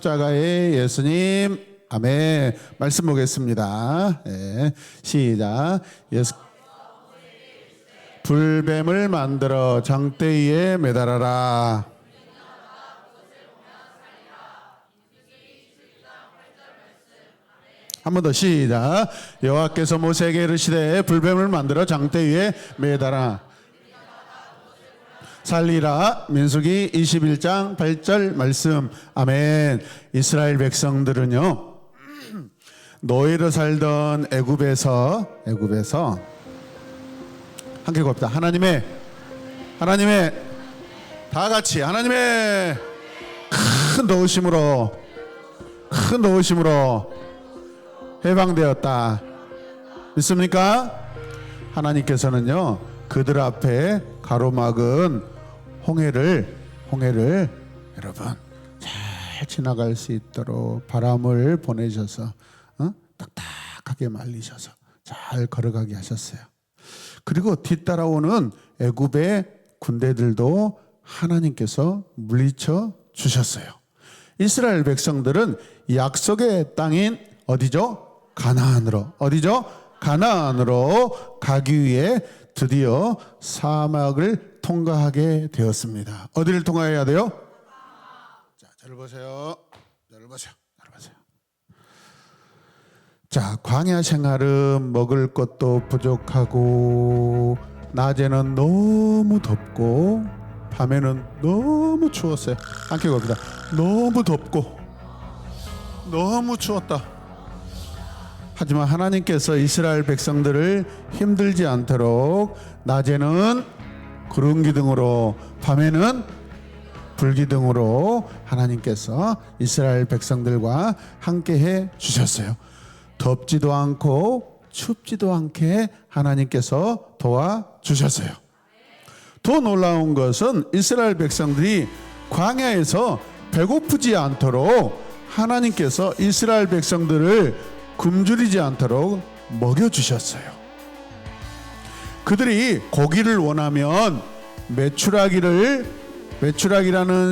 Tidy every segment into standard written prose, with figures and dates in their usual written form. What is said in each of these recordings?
십자가의 예수님. 아멘. 말씀 보겠습니다. 네, 시작. 불뱀을 만들어 장대 위에 매달아라. 한 번 더 시작. 여호와께서 모세에게 이르시되 불뱀을 만들어 장대 위에 매달아 살리라. 민수기 21장 8절 말씀. 아멘. 이스라엘 백성들은요, 노예로 살던 애굽에서 함께 곱다. 하나님의 다 같이 하나님의 큰 도우심으로 해방되었다. 믿습니까? 하나님께서는요, 그들 앞에 가로막은 홍해를 여러분 잘 지나갈 수 있도록 바람을 보내셔서 딱딱하게 말리셔서 잘 걸어가게 하셨어요. 그리고 뒤따라오는 애굽의 군대들도 하나님께서 물리쳐 주셨어요. 이스라엘 백성들은 약속의 땅인 어디죠? 가나안으로 가기 위해 드디어 사막을 통과하게 되었습니다. 어디를 통과해야 돼요? 자, 저를 보세요. 자, 광야 생활은 먹을 것도 부족하고 낮에는 너무 덥고 밤에는 너무 추웠어요. 함께 갑니다. 너무 덥고 너무 추웠다. 하지만 하나님께서 이스라엘 백성들을 힘들지 않도록 낮에는 구름 기둥으로 밤에는 불기둥으로 하나님께서 이스라엘 백성들과 함께해 주셨어요. 덥지도 않고 춥지도 않게 하나님께서 도와주셨어요. 더 놀라운 것은 이스라엘 백성들이 광야에서 배고프지 않도록 하나님께서 이스라엘 백성들을 굶주리지 않도록 먹여주셨어요. 그들이 고기를 원하면 메추라기라는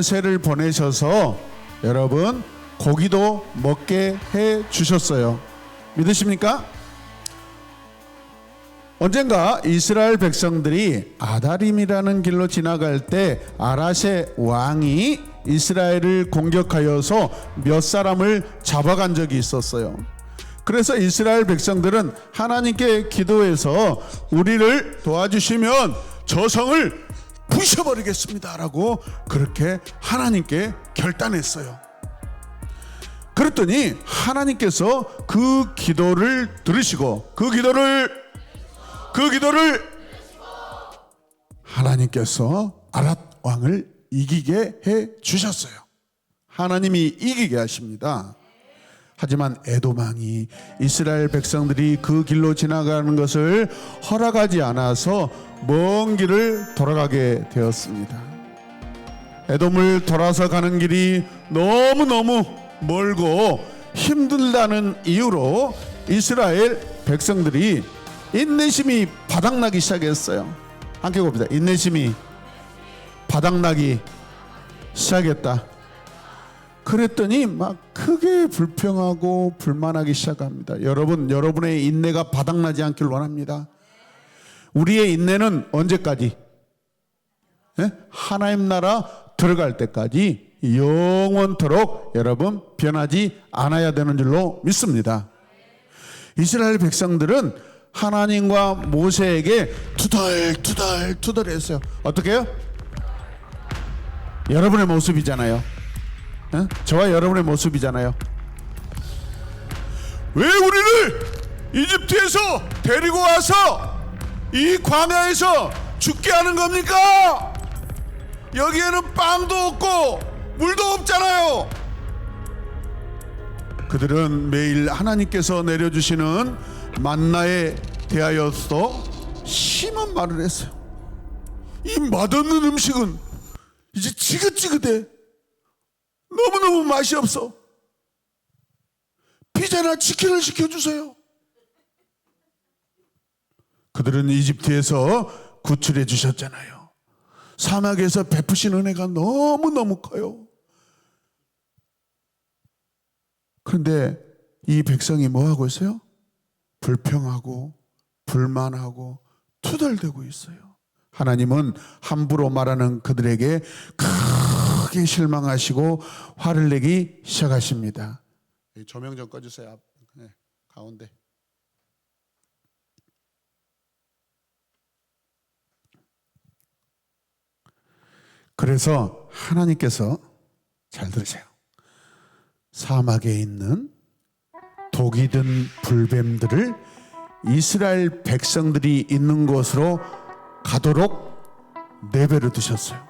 새를 보내셔서 여러분 고기도 먹게 해 주셨어요. 믿으십니까? 언젠가 이스라엘 백성들이 아다림이라는 길로 지나갈 때 아라세 왕이 이스라엘을 공격하여서 몇 사람을 잡아간 적이 있었어요. 그래서 이스라엘 백성들은 하나님께 기도해서 우리를 도와주시면 저 성을 부셔버리겠습니다 라고 그렇게 하나님께 결단했어요. 그랬더니 하나님께서 그 기도를 들으시고 그 기도를 하나님께서 아랏 왕을 이기게 해 주셨어요. 하나님이 이기게 하십니다. 하지만 에돔왕이 이스라엘 백성들이 그 길로 지나가는 것을 허락하지 않아서 먼 길을 돌아가게 되었습니다. 에돔을 돌아서 가는 길이 너무너무 멀고 힘들다는 이유로 이스라엘 백성들이 인내심이 바닥나기 시작했어요. 함께 봅니다. 인내심이 바닥나기 시작했다. 그랬더니 막 크게 불평하고 불만하기 시작합니다. 여러분, 여러분의 인내가 바닥나지 않길 원합니다. 우리의 인내는 언제까지? 하나님 나라 들어갈 때까지 영원토록 여러분 변하지 않아야 되는 줄로 믿습니다. 이스라엘 백성들은 하나님과 모세에게 투덜했어요. 어떻게 해요? 여러분의 모습이잖아요. 저와 여러분의 모습이잖아요. 왜 우리를 이집트에서 데리고 와서 이 광야에서 죽게 하는 겁니까? 여기에는 빵도 없고 물도 없잖아요. 그들은 매일 하나님께서 내려주시는 만나에 대하여서 심한 말을 했어요. 이 맛없는 음식은 이제 지긋지긋해. 너무너무 맛이 없어. 피자나 치킨을 시켜주세요. 그들은 이집트에서 구출해 주셨잖아요. 사막에서 베푸신 은혜가 너무너무 커요. 그런데 이 백성이 뭐 하고 있어요? 불평하고 불만하고 투덜대고 있어요. 하나님은 함부로 말하는 그들에게 크게 실망하시고 화를 내기 시작하십니다. 조명 좀 꺼주세요. 네, 가운데. 그래서 하나님께서 잘 들으세요. 사막에 있는 독이 든 불뱀들을 이스라엘 백성들이 있는 곳으로 가도록 내버려 두셨어요.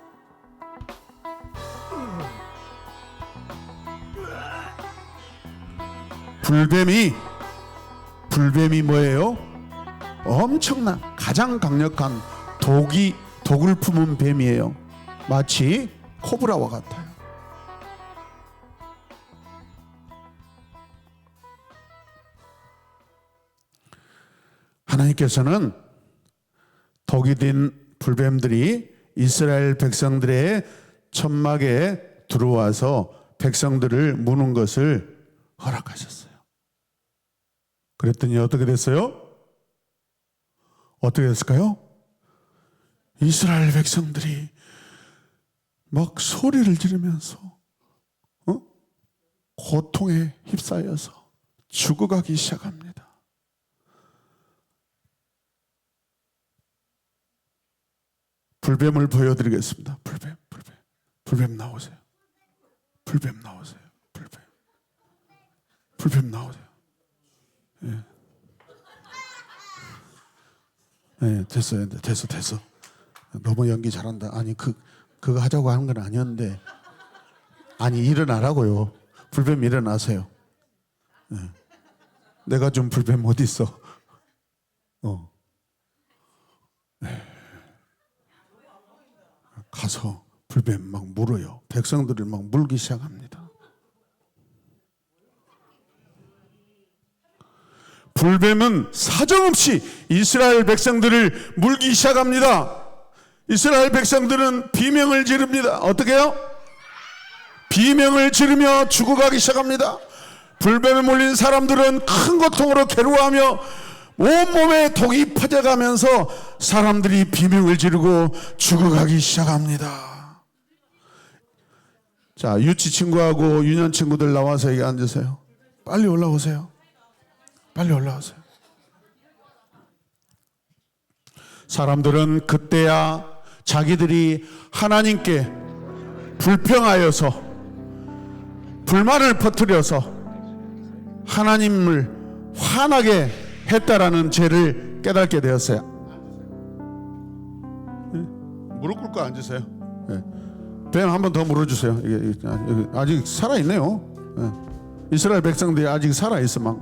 불뱀이 뭐예요? 엄청난 가장 강력한 독을 품은 뱀이에요. 마치 코브라와 같아요. 하나님께서는 독이 든 불뱀들이 이스라엘 백성들의 천막에 들어와서 백성들을 무는 것을 허락하셨어요. 그랬더니 어떻게 됐어요? 어떻게 됐을까요? 이스라엘 백성들이 막 소리를 지르면서 고통에 휩싸여서 죽어가기 시작합니다. 불뱀을 보여드리겠습니다. 불뱀 나오세요. 불뱀 나오세요. 불뱀 나오세요. 예. 예, 됐어요. 됐어. 너무 연기 잘한다. 아니 그거 하자고 하는 건 아니었는데, 아니 일어나라고요. 불뱀 일어나세요. 예. 내가 좀 불뱀 어디 있어? 예. 가서 불뱀 막 물어요. 백성들을 막 물기 시작합니다. 불뱀은 사정없이 이스라엘 백성들을 물기 시작합니다. 이스라엘 백성들은 비명을 지릅니다. 어떻게 해요? 비명을 지르며 죽어가기 시작합니다. 불뱀에 물린 사람들은 큰 고통으로 괴로워하며 온몸에 독이 퍼져가면서 사람들이 비명을 지르고 죽어가기 시작합니다. 자, 유치 친구하고 유년 친구들 나와서 여기 앉으세요. 빨리 올라오세요. 빨리 올라오세요. 사람들은 그때야 자기들이 하나님께 불평하여서 불만을 퍼뜨려서 하나님을 화나게 했다라는 죄를 깨닫게 되었어요. 무릎 꿇고 앉으세요. 뱀 한 번 더 물어주세요. 아직 살아있네요. 이스라엘 백성들이 아직 살아있어. 막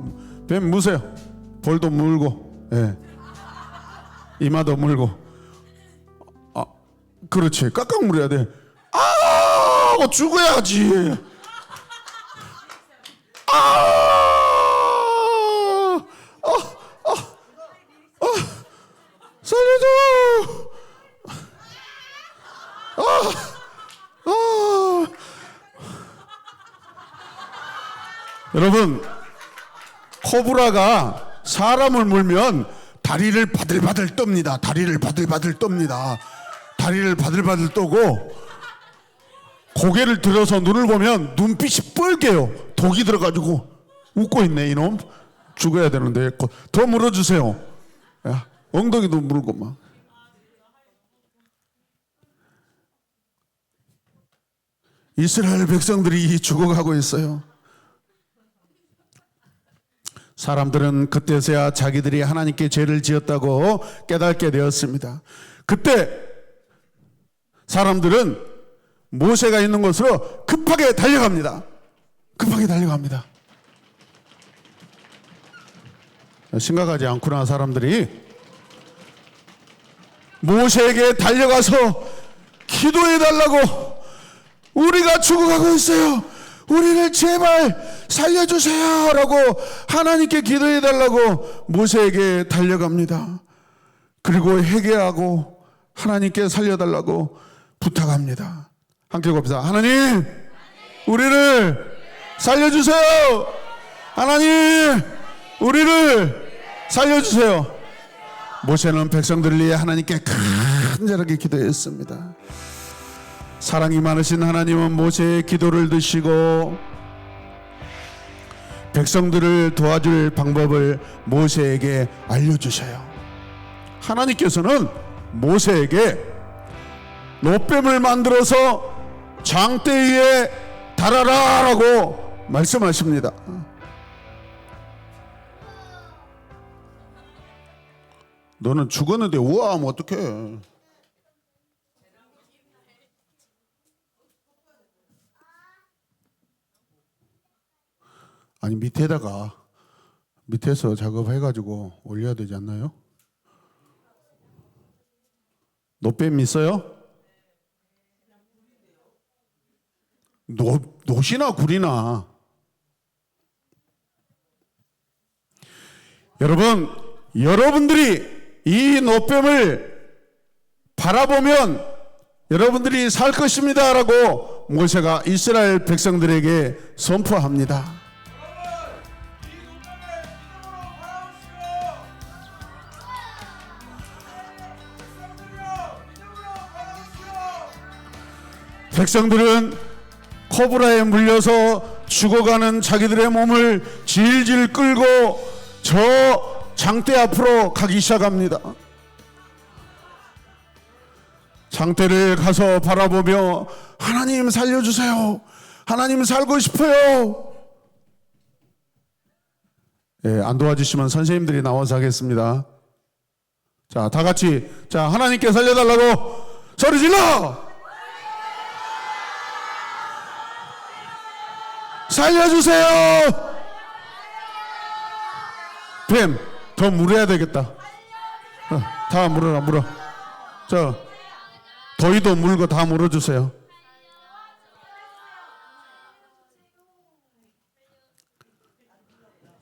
뱀 무세요. 볼도 물고, 이마도 물고. 그렇지. 깍깍 물어야 돼. 죽어야지. 살려줘. 여러분, 코브라가 사람을 물면 다리를 바들바들 떱니다. 다리를 바들바들 떠고 고개를 들어서 눈을 보면 눈빛이 뻘개요. 독이 들어가지고 웃고 있네. 이놈 죽어야 되는데. 더 물어주세요. 야, 엉덩이도 물고 막. 이스라엘 백성들이 죽어가고 있어요. 사람들은 그때서야 자기들이 하나님께 죄를 지었다고 깨닫게 되었습니다. 그때 사람들은 모세가 있는 곳으로 급하게 달려갑니다. 심각하지 않구나. 사람들이 모세에게 달려가서 기도해달라고, 우리가 죽어가고 있어요. 우리를 제발 살려주세요 라고 하나님께 기도해달라고 모세에게 달려갑니다. 그리고 회개하고 하나님께 살려달라고 부탁합니다. 함께 곱시다. 하나님, 우리를 살려주세요. 하나님 우리를 살려주세요. 모세는 백성들을 위해 하나님께 간절하게 기도했습니다. 사랑이 많으신 하나님은 모세의 기도를 드시고 백성들을 도와줄 방법을 모세에게 알려주셔요. 하나님께서는 모세에게 놋뱀을 만들어서 장대 위에 달아라 라고 말씀하십니다. 너는 죽었는데 우아하면 어떡해. 아니 밑에서 작업해가지고 올려야 되지 않나요? 놋뱀 있어요? 놋이나 굴이나. 여러분들이 이 놋뱀을 바라보면 여러분들이 살 것입니다 라고 모세가 이스라엘 백성들에게 선포합니다. 백성들은 코브라에 물려서 죽어가는 자기들의 몸을 질질 끌고 저 장대 앞으로 가기 시작합니다. 장대를 가서 바라보며 하나님 살려주세요. 하나님 살고 싶어요. 안 도와주시면 선생님들이 나와서 하겠습니다. 자, 다 같이 자 하나님께 살려달라고 소리 질러! 살려주세요. 뱀, 더 물어야 되겠다. 다 물어. 저 더위도 물고 다 물어주세요.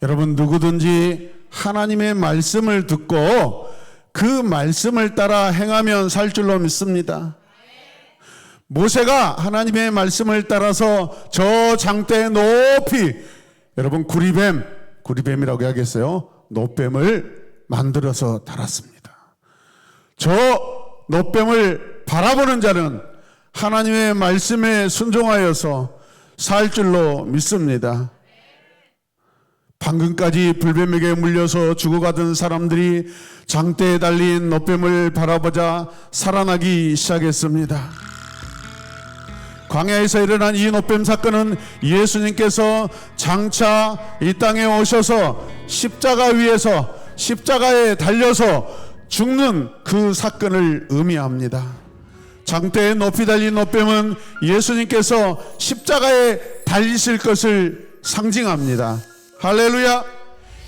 여러분 누구든지 하나님의 말씀을 듣고 그 말씀을 따라 행하면 살 줄로 믿습니다. 모세가 하나님의 말씀을 따라서 저 장대 높이 여러분 구리뱀이라고 해야겠어요. 놋뱀을 만들어서 달았습니다. 저 놋뱀을 바라보는 자는 하나님의 말씀에 순종하여서 살 줄로 믿습니다. 방금까지 불뱀에게 물려서 죽어가던 사람들이 장대에 달린 놋뱀을 바라보자 살아나기 시작했습니다. 광야에서 일어난 이 놋뱀 사건은 예수님께서 장차 이 땅에 오셔서 십자가 위에서 십자가에 달려서 죽는 그 사건을 의미합니다. 장대에 높이 달린 놋뱀은 예수님께서 십자가에 달리실 것을 상징합니다. 할렐루야.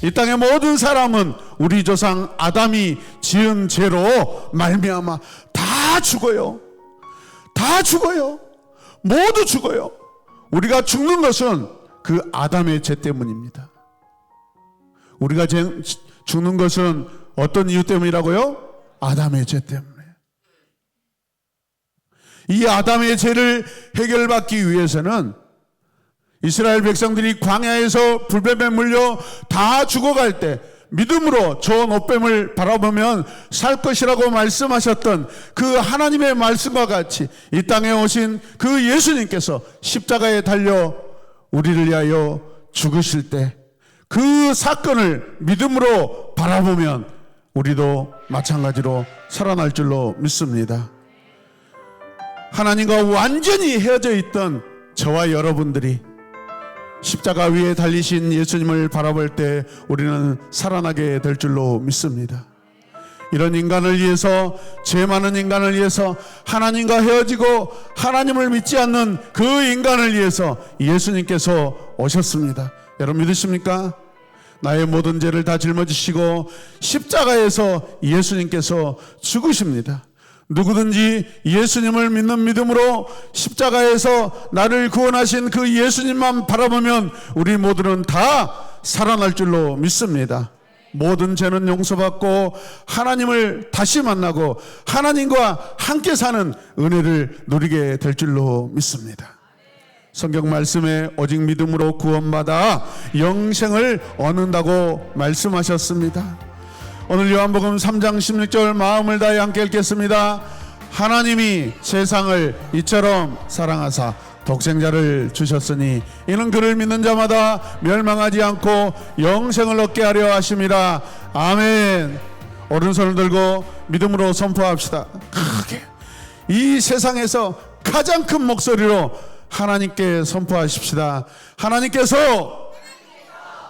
이 땅의 모든 사람은 우리 조상 아담이 지은 죄로 말미암아 다 죽어요. 모두 죽어요. 우리가 죽는 것은 그 아담의 죄 때문입니다. 우리가 죽는 것은 어떤 이유 때문이라고요? 아담의 죄 때문에. 이 아담의 죄를 해결받기 위해서는 이스라엘 백성들이 광야에서 불뱀에 물려 다 죽어갈 때 믿음으로 저 놋뱀을 바라보면 살 것이라고 말씀하셨던 그 하나님의 말씀과 같이 이 땅에 오신 그 예수님께서 십자가에 달려 우리를 위하여 죽으실 때 그 사건을 믿음으로 바라보면 우리도 마찬가지로 살아날 줄로 믿습니다. 하나님과 완전히 헤어져 있던 저와 여러분들이 십자가 위에 달리신 예수님을 바라볼 때 우리는 살아나게 될 줄로 믿습니다. 이런 인간을 위해서, 죄 많은 인간을 위해서, 하나님과 헤어지고 하나님을 믿지 않는 그 인간을 위해서 예수님께서 오셨습니다. 여러분 믿으십니까? 나의 모든 죄를 다 짊어지시고 십자가에서 예수님께서 죽으십니다. 누구든지 예수님을 믿는 믿음으로 십자가에서 나를 구원하신 그 예수님만 바라보면 우리 모두는 다 살아날 줄로 믿습니다. 모든 죄는 용서받고 하나님을 다시 만나고 하나님과 함께 사는 은혜를 누리게 될 줄로 믿습니다. 성경 말씀에 오직 믿음으로 구원받아 영생을 얻는다고 말씀하셨습니다. 오늘 요한복음 3장 16절 마음을 다해 함께 읽겠습니다. 하나님이 세상을 이처럼 사랑하사 독생자를 주셨으니 이는 그를 믿는 자마다 멸망하지 않고 영생을 얻게 하려 하심이라. 아멘. 오른손을 들고 믿음으로 선포합시다. 크게 이 세상에서 가장 큰 목소리로 하나님께 선포하십시다. 하나님께서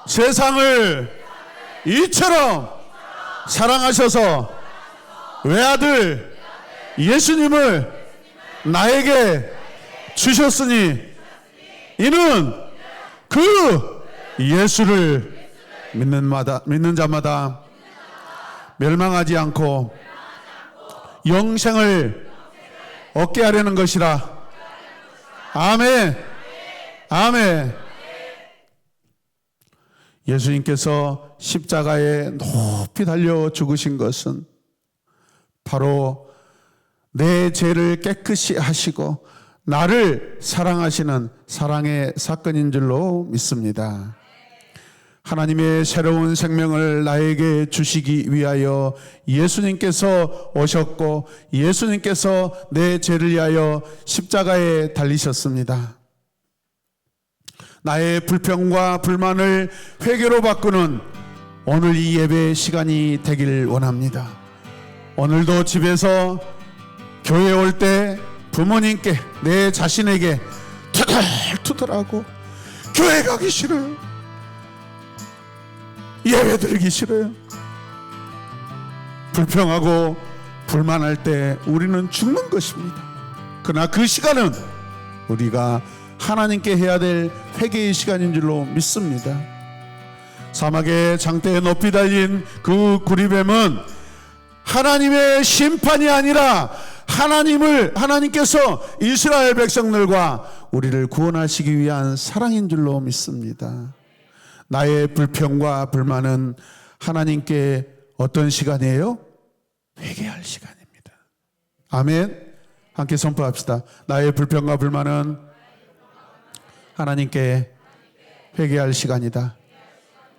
세상을 이처럼 사랑하셔서 외아들 예수님을 나에게 주셨으니 이는 그 예수를 믿는 자마다 멸망하지 않고 영생을 얻게 하려는 것이라. 아멘. 아멘. 예수님께서 십자가에 높이 달려 죽으신 것은 바로 내 죄를 깨끗이 하시고 나를 사랑하시는 사랑의 사건인 줄로 믿습니다. 하나님의 새로운 생명을 나에게 주시기 위하여 예수님께서 오셨고 예수님께서 내 죄를 위하여 십자가에 달리셨습니다. 나의 불평과 불만을 회개로 바꾸는 오늘 이 예배 시간이 되길 원합니다. 오늘도 집에서 교회 올 때 부모님께 내 자신에게 투덜투덜하고 교회 가기 싫어요, 예배 드리기 싫어요, 불평하고 불만할 때 우리는 죽는 것입니다. 그러나 그 시간은 우리가 하나님께 해야 될 회개의 시간인 줄로 믿습니다. 사막의 장대에 높이 달린 그 구리뱀은 하나님의 심판이 아니라 하나님께서 이스라엘 백성들과 우리를 구원하시기 위한 사랑인 줄로 믿습니다. 나의 불평과 불만은 하나님께 어떤 시간이에요? 회개할 시간입니다. 아멘. 함께 선포합시다. 나의 불평과 불만은 하나님께 회개할 시간이다.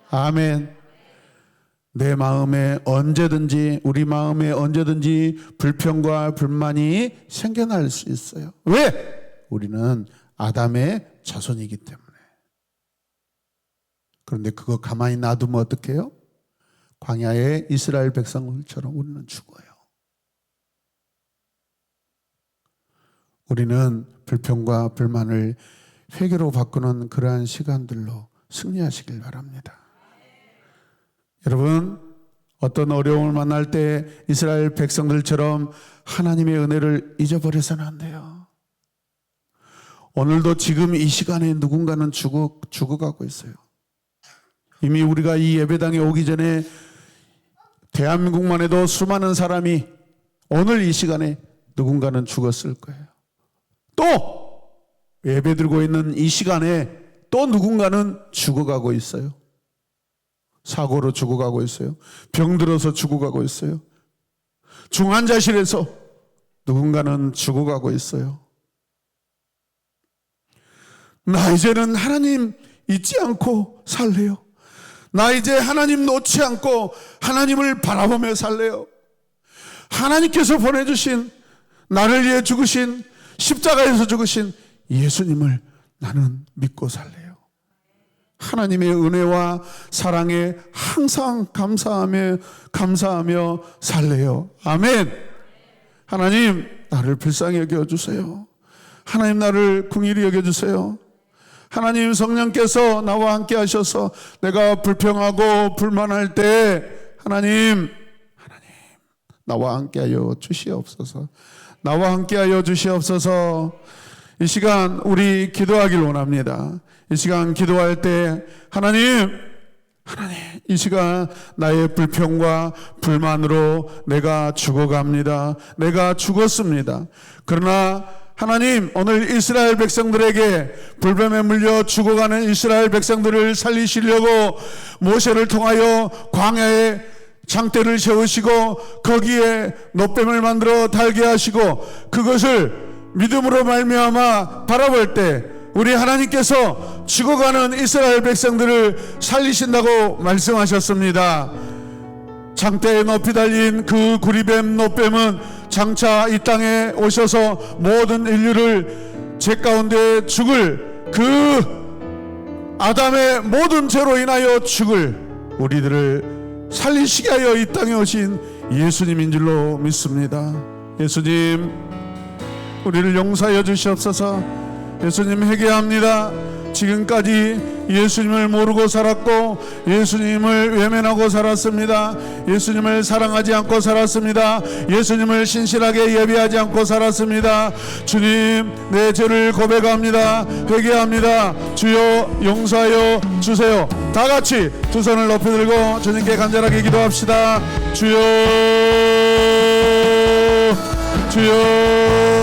아멘. 내 마음에 언제든지, 우리 마음에 언제든지 불평과 불만이 생겨날 수 있어요. 왜? 우리는 아담의 자손이기 때문에. 그런데 그거 가만히 놔두면 어떡해요? 광야의 이스라엘 백성들처럼 우리는 죽어요. 우리는 불평과 불만을 회개로 바꾸는 그러한 시간들로 승리하시길 바랍니다. 여러분, 어떤 어려움을 만날 때 이스라엘 백성들처럼 하나님의 은혜를 잊어버려서는 안 돼요. 오늘도 지금 이 시간에 누군가는 죽어가고 있어요. 이미 우리가 이 예배당에 오기 전에 대한민국만 해도 수많은 사람이 오늘 이 시간에 누군가는 죽었을 거예요. 또 예배 드리고 있는 이 시간에 또 누군가는 죽어가고 있어요. 사고로 죽어가고 있어요. 병들어서 죽어가고 있어요. 중환자실에서 누군가는 죽어가고 있어요. 나 이제는 하나님 잊지 않고 살래요. 나 이제 하나님 놓지 않고 하나님을 바라보며 살래요. 하나님께서 보내주신, 나를 위해 죽으신, 십자가에서 죽으신 예수님을 나는 믿고 살래요. 하나님의 은혜와 사랑에 항상 감사하며 살래요. 아멘. 하나님, 나를 불쌍히 여겨주세요. 하나님, 나를 긍휼히 여겨주세요. 하나님, 성령께서 나와 함께 하셔서 내가 불평하고 불만할 때 하나님 나와 함께하여 주시옵소서. 나와 함께하여 주시옵소서. 이 시간 우리 기도하길 원합니다. 이 시간 기도할 때 하나님, 이 시간 나의 불평과 불만으로 내가 죽어갑니다. 내가 죽었습니다. 그러나 하나님, 오늘 이스라엘 백성들에게 불뱀에 물려 죽어가는 이스라엘 백성들을 살리시려고 모세를 통하여 광야에 장대를 세우시고 거기에 놋뱀을 만들어 달게 하시고 그것을 믿음으로 말미암아 바라볼 때 우리 하나님께서 죽어가는 이스라엘 백성들을 살리신다고 말씀하셨습니다. 장대에 높이 달린 그 구리뱀 노뱀은 장차 이 땅에 오셔서 모든 인류를 죄 가운데 죽을 그 아담의 모든 죄로 인하여 죽을 우리들을 살리시게 하여 이 땅에 오신 예수님인 줄로 믿습니다. 예수님, 우리를 용서하여 주시옵소서. 예수님, 회개합니다. 지금까지 예수님을 모르고 살았고 예수님을 외면하고 살았습니다. 예수님을 사랑하지 않고 살았습니다. 예수님을 신실하게 예배하지 않고 살았습니다. 주님, 내 죄를 고백합니다. 회개합니다. 주여, 용서하여 주세요. 다 같이 두 손을 높이 들고 주님께 간절하게 기도합시다. 주여, 주여,